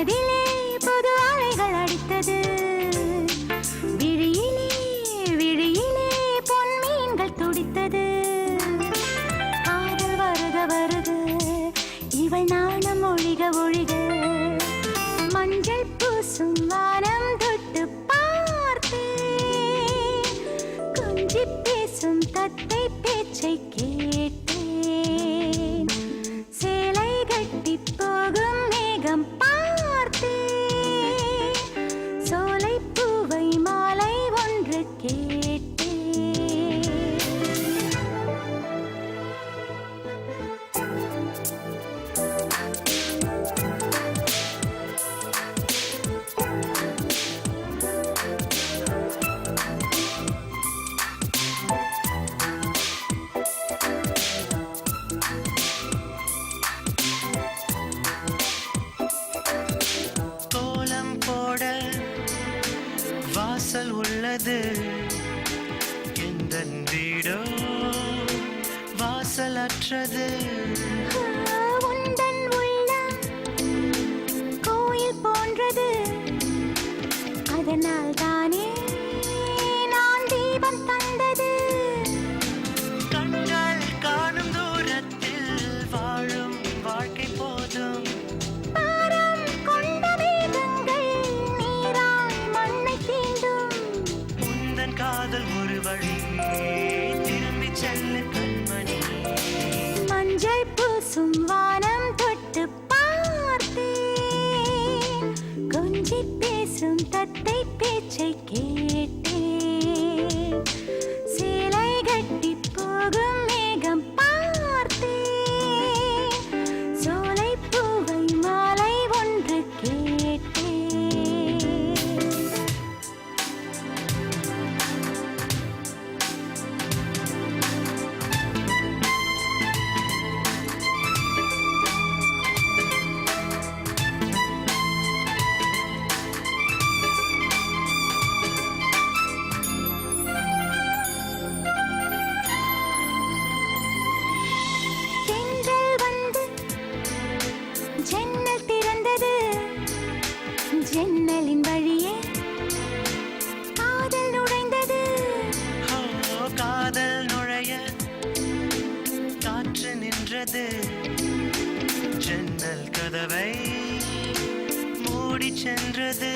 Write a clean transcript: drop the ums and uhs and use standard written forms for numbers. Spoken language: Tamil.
மனதிலே புது அலைகள் அடித்தது. விழியிலே விழியிலே பொன்மீன்கள் துடித்தது. காதல் வருக வருக இவள் நாணம் ஒழிக ஒழிக. மஞ்சள் பூசும் வானம் தொட்டு பார்த்தேன். கொஞ்சி பேசும் தத்தை பேச்சை கேட்டேன். சேலை கட்டி போகும் மேகம் பார்த்தேன். சோலை பூவை மாலை ஒன்று கேட்டேன். வாசல் உள்ளது எந்தன் வீடோ வாசலற்றது. உந்தன் உள்ளம் கோயில் போன்றது. அதனால் தானே நான் தீபம் தந்தது. கண்கள் காணும் தூரத்தில் வாழும் வாழ்க்கை போதும். காதல் ஒரு வழி திரும்பி செல்லு கண்மணி. மஞ்சள் பூசும் வானம் தொட்டு பார்த்தேன். கொஞ்சி பேசும் தத்தை பேச்சை கேட்டேன். சேலை கட்டி போகும் மேகம் பார்த்தேன். சோலை பூவை மாலை ஒன்று கேட்டேன். ஜன்னல் திறந்தது. ஜன்னலின் வழியே காதல் நுழைந்தது. காதல் நுழைய காற்று நின்றது. ஜன்னல் கதவை மூடி சென்றது.